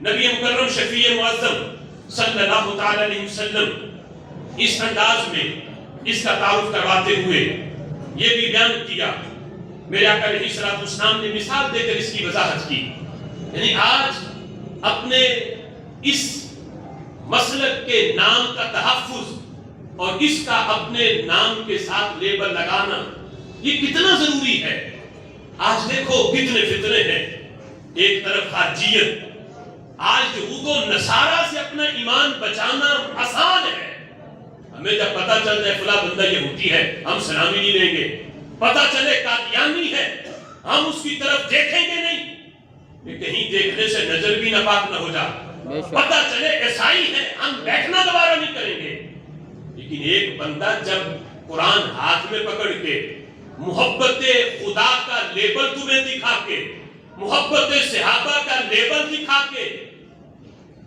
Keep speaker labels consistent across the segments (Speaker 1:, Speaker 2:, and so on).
Speaker 1: نبی مکرم شفیع معظم صلی اللہ تعالی علیہ وسلم اس انداز میں اس کا تعارف کرواتے ہوئے یہ بھی بیان کیا، میرے آقا علیہ الصلوۃ والسلام نے مثال دے کر اس کی وضاحت کی، یعنی آج اپنے اس مسلک کے نام کا تحفظ اور اس کا اپنے نام کے ساتھ لیبل لگانا یہ کتنا ضروری ہے۔ آج دیکھو کتنے فتنے ہیں، ایک طرف حاجیت، آج یہود و نصارہ سے اپنا ایمان بچانا آسان ہے، ہمیں جب پتہ چل جائے فلاں بندہ یہودی ہے ہم سلامی نہیں لیں گے، پتہ چلے قادیانی ہے ہم اس کی طرف دیکھیں گے نہیں، کہ کہیں دیکھنے سے نظر بھی ناپاک نہ ہو جائے، پتہ چلے عیسائی ہے ہم بیٹھنا دوبارہ نہیں کریں گے۔ لیکن ایک بندہ جب قرآن ہاتھ میں پکڑ کے محبت خدا کا لیبل تمہیں دکھا کے، محبت صحابہ کا لیبل دکھا کے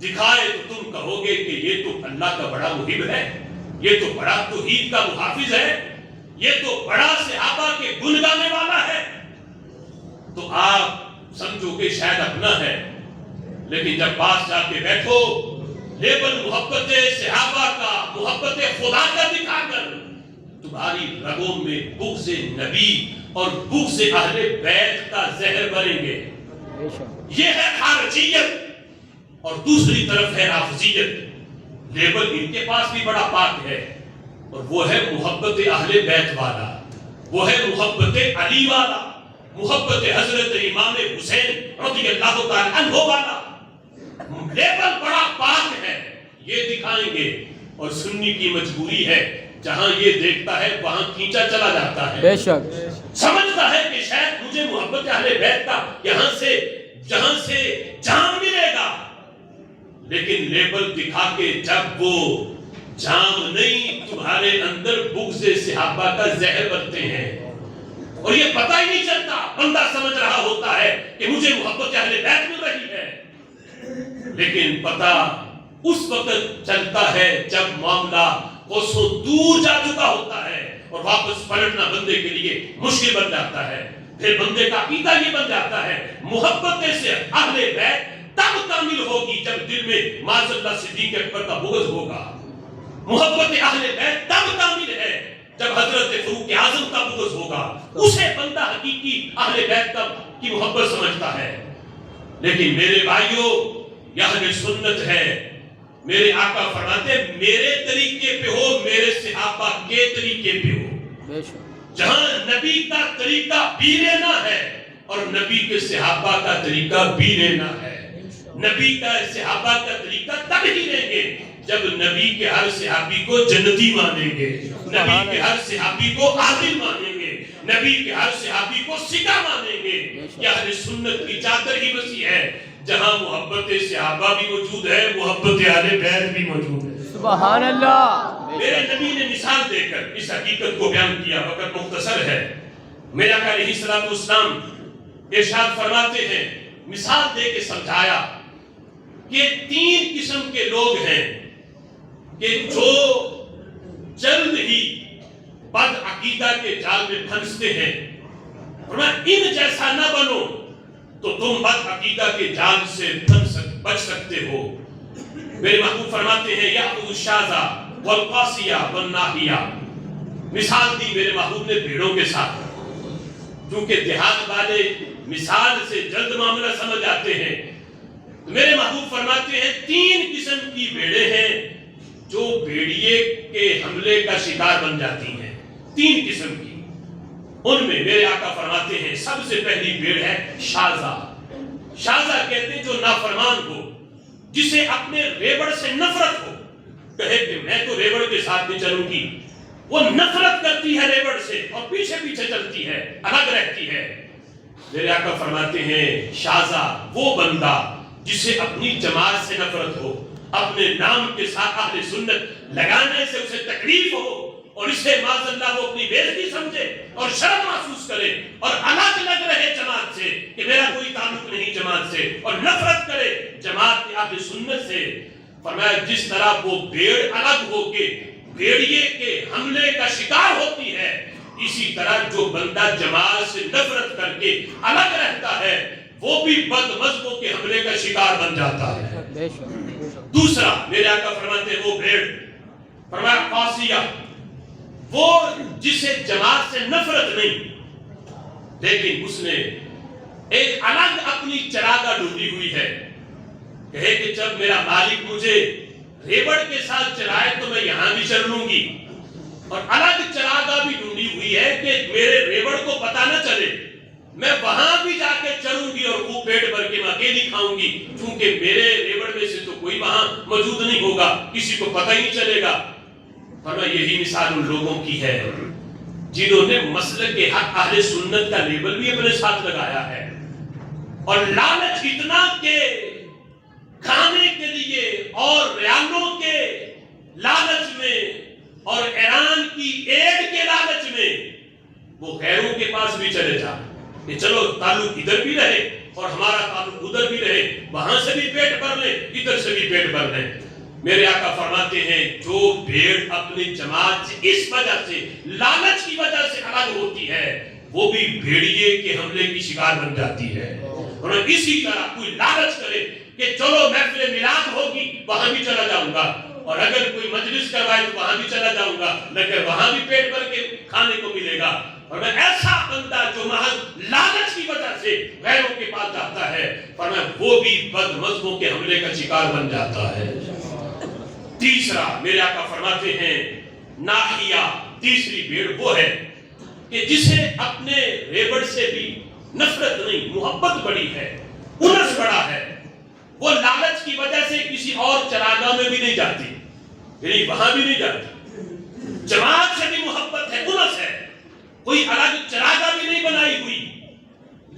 Speaker 1: دکھائے تو تم کہو گے کہ یہ تو اللہ کا بڑا محب ہے، یہ تو بڑا توحید کا محافظ ہے، یہ تو بڑا صحابہ کے گن گانے والا ہے، تو آپ سمجھو کہ شاید اپنا ہے۔ لیکن جب پاس جا کے بیٹھو لیبل محبت صحابہ کا، محبت خدا کا دکھا کر تمہاری رگوں میں بغض نبی اور بغض اہل بیت کا زہر بنیں گے۔ یہ ہے خارجیت، اور دوسری طرف ہے رافضیت۔ لیبل ان کے پاس بھی بڑا پاک ہے، اور وہ ہے محبت اہل بیت والا، وہ ہے محبت علی والا، محبت حضرت امام حسین رضی اللہ تعالی عنہ والا۔ لیبل بڑا پاک ہے، یہ دکھائیں گے، اور سنی کی مجبوری ہے جہاں یہ دیکھتا ہے وہاں کھینچا چلا جاتا ہے،
Speaker 2: بے شک
Speaker 1: سمجھتا ہے کہ شاید مجھے محبت اہل بیت کا یہاں سے جام ملے گا، لیکن لیبل دکھا کے جب وہ جام نہیں تمہارے اندر بغض صحابہ کا زہر بنتے ہیں، اور یہ پتہ ہی نہیں چلتا، بندہ سمجھ رہا ہوتا ہے کہ مجھے محبت اہل بیت مل رہی ہے، لیکن پتہ اس وقت چلتا ہے جب معاملہ کوسوں دور جا چکا ہوتا ہے اور واپس پلٹنا بندے کے لیے مشکل بن جاتا ہے۔ پھر بندے کا عقیدہ یہ بن جاتا ہے محبت سے اہل بیت تب کامل ہوگی جب دل میں معاذ اللہ صدیق اکبر کا بغض ہوگا، محبت اہل بیت تب کامل ہے جب حضرت فاروق اعظم کا بغض ہوگا، اسے بندہ حقیقی اہل بیت کی محبت سمجھتا ہے۔ لیکن میرے بھائیوں، یہ اہل سنت ہے، میرے آقا فرماتے میرے طریقے پہ ہو، میرے صحابہ کے طریقے پہ ہو، جہاں نبی کا طریقہ بھی لینا ہے اور نبی کے صحابہ کا طریقہ بھی لینا ہے۔ نبی کا صحابہ کا طریقہ تب ہی لیں گے جب نبی کے ہر صحابی کو جنتی مانیں گے، نبی کے ہر صحابی کو عادل مانیں گے، نبی کے ہر صحابی کو سکا مانیں گے۔ یہ اہل سنت کی چادر ہی وسیع ہے، جہاں محبت صحابہ بھی موجود ہے، محبت اہل بیت بھی موجود ہے۔
Speaker 2: سبحان اللہ۔
Speaker 1: میرے نبی نے مثال دے کر اس حقیقت کو بیان کیا، وقت مختصر ہے۔ میرے آقا علیہ الصلوۃ والسلام ارشاد فرماتے ہیں، مثال دے کے سمجھایا کہ تین قسم کے لوگ ہیں کہ جو جلد ہی بد عقیدہ کے جال میں پھنستے ہیں، فرمایا ان جیسا نہ بنو تو تم بد عقیدہ کے جال سے بچ سکتے ہو۔ میرے محبوب فرماتے ہیں یأخذ الشاذ والقاسیہ والناہیہ، مثال دی میرے محبوب نے بھیڑوں کے ساتھ، کیونکہ دیہات والے مثال سے جلد معاملہ سمجھ آتے ہیں، تو میرے محبوب فرماتے ہیں تین قسم کی بھیڑیں ہیں جو بھیڑیے کے حملے کا شکار بن جاتی ہیں، تین قسم کی۔ ان میں میرے آقا فرماتے ہیں سب سے پہلی بھیڑ ہے شاذہ۔ شاذہ کہتے ہیں جو نافرمان ہو، جسے اپنے ریوڑ سے نفرت ہو، کہے کہ میں تو ریوڑ کے ساتھ نہیں چلوں گی، وہ نفرت کرتی ہے ریوڑ سے اور پیچھے پیچھے چلتی ہے، الگ رہتی ہے۔ میرے آقا فرماتے ہیں شاذہ وہ بندہ جسے اپنی جماعت سے نفرت ہو، اپنے نام کے ساتھ اہل سنت لگانے سے اسے تکلیف ہو، اور اسے معاذ اللہ وہ اپنی بےعزتی سمجھے اور شرم محسوس کرے اور الگ لگ رہے جماعت سے کہ میرا کوئی تعلق نہیں جماعت سے، اور نفرت کرے جماعت کے اہل سنت سے۔ فرمایا جس طرح وہ بھیڑ الگ ہو کے بھیڑیے کے حملے کا شکار ہوتی ہے، اسی طرح جو بندہ جماعت سے نفرت کر کے الگ رہتا ہے وہ بھی بد مذہبوں کے حملے کا شکار بن جاتا ہے۔
Speaker 2: بے شک۔
Speaker 1: دوسرا میرے آقا فرماتے ہیں وہ بھیڑ، فرمایا قاسیہ، وہ جسے جماعت سے نفرت نہیں لیکن اس نے ایک الگ اپنی چراگاہ ڈھونڈی ہوئی ہے، کہے کہ جب میرا مالک مجھے ریوڑ کے ساتھ چرائے تو میں یہاں بھی چر لوں گی، اور الگ چراگاہ بھی ڈھونڈی ہوئی ہے کہ میرے ریوڑ کو پتہ نہ چلے، میں وہاں بھی جا کے چروں گی اور وہ پیٹ بھر کے میں اکیلی کھاؤں گی، چونکہ میرے ریوڑ میں سے تو کوئی وہاں موجود نہیں ہوگا، کسی کو پتہ ہی نہیں چلے گا۔ فرمایا یہی مثال ان لوگوں کی ہے جنہوں نے مسلک حق اہل سنت کا لیبل بھی اپنے ساتھ لگایا ہے، اور لالچ اتنا کہ کھانے کے لیے اور ریالوں کے لالچ میں اور ایران کی ایڈ کے لالچ میں وہ غیروں کے پاس بھی چلے جا کہ چلو تعلق ادھر بھی رہے اور ہمارا تعلق ادھر بھی رہے، وہاں سے بھی پیٹ بھر لیں ادھر سے بھی پیٹ بھر لیں۔ میرے آقا فرماتے ہیں جو بھیڑ اپنی جماعت سے اس وجہ سے لالچ کی وجہ سے الگ ہوتی ہے وہ بھی بھیڑیے کے حملے کی شکار بن جاتی ہے۔ اور اسی طرح کوئی لالچ کرے کہ چلو محفل میلاد ہوگی وہاں بھی چلا جاؤں گا، اور اگر کوئی مجلس کروائے تو وہاں بھی چلا جاؤں گا، لیکن وہاں بھی پیٹ بھر کے کھانے کو ملے گا۔ اور میں ایسا بندہ جو محض لالچ کی وجہ سے غیروں کے پاس جاتا ہے، فرمایا وہ بھی بد مذہبوں کے حملے کا شکار بن جاتا ہے۔ تیسرا میرے آقا فرماتے ہیں ناحیہ، تیسری بھیڑ وہ ہے کہ جسے اپنے ریوڑ سے بھی نفرت نہیں محبت بڑی ہے، انس بڑا ہے، وہ لالچ کی وجہ سے کسی اور چراگاہ میں بھی نہیں جاتی، یعنی وہاں بھی نہیں جاتی، جماعت سے بھی محبت ہے، انس ہے، کوئی الگ چراگاہ بھی نہیں بنائی ہوئی،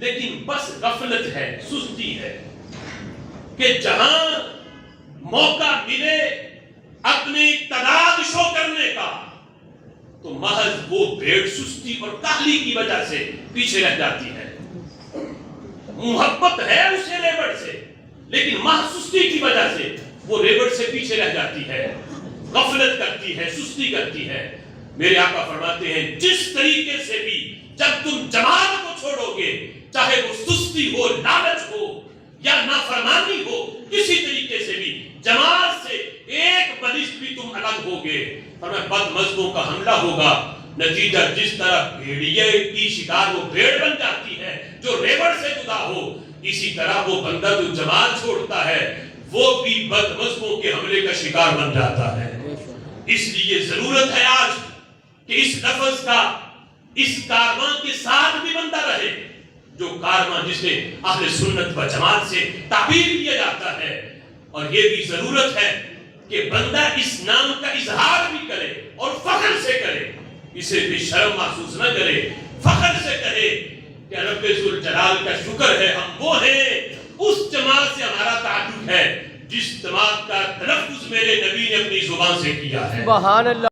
Speaker 1: لیکن بس غفلت ہے، سستی ہے کہ جہاں موقع ملے اپنی تعداد شو کرنے کا تو محض وہ بھیڑ سستی اور کاہلی کی وجہ سے پیچھے رہ جاتی ہے۔ محبت ہے اسے ریوڑ سے لیکن محض سستی کی وجہ سے وہ ریوڑ سے پیچھے رہ جاتی ہے، غفلت کرتی ہے، سستی کرتی ہے۔ میرے آقا فرماتے ہیں جس طریقے سے بھی جب تم جماعت کو چھوڑو گے، چاہے وہ سستی ہو، لالچ ہو یا نافرمانی ہو، کسی طریقے سے بھی جماعت سے ایک بلش بھی تم الگ ہوگے، فرمایا بد مذہبوں کا حملہ ہوگا۔ نتیجہ جس طرح بھیڑیے کی شکار وہ بھیڑ بن جاتی ہے جو ریوڑ سے جدا ہو، اسی طرح وہ بندہ جو جماعت چھوڑتا ہے وہ بھی بد مذہبوں کے حملے کا شکار بن جاتا ہے۔ اس لیے ضرورت ہے آج کہ اس لفظ کا اس کارواں کے ساتھ بھی بندہ رہے، جو کارواں جسے اہل سنت و جماعت سے تعبیر کیا جاتا ہے، اور یہ بھی ضرورت ہے کہ بندہ اس نام کا اظہار بھی کرے اور فخر سے کرے، اسے بھی شرم محسوس نہ کرے، فخر سے کہے کہ رب ذوالجلال کا شکر ہے ہم وہ ہیں، اس جماعت سے ہمارا تعلق ہے جس جماعت کا تلفظ میرے نبی نے اپنی زبان سے کیا ہے۔
Speaker 2: سبحان اللہ۔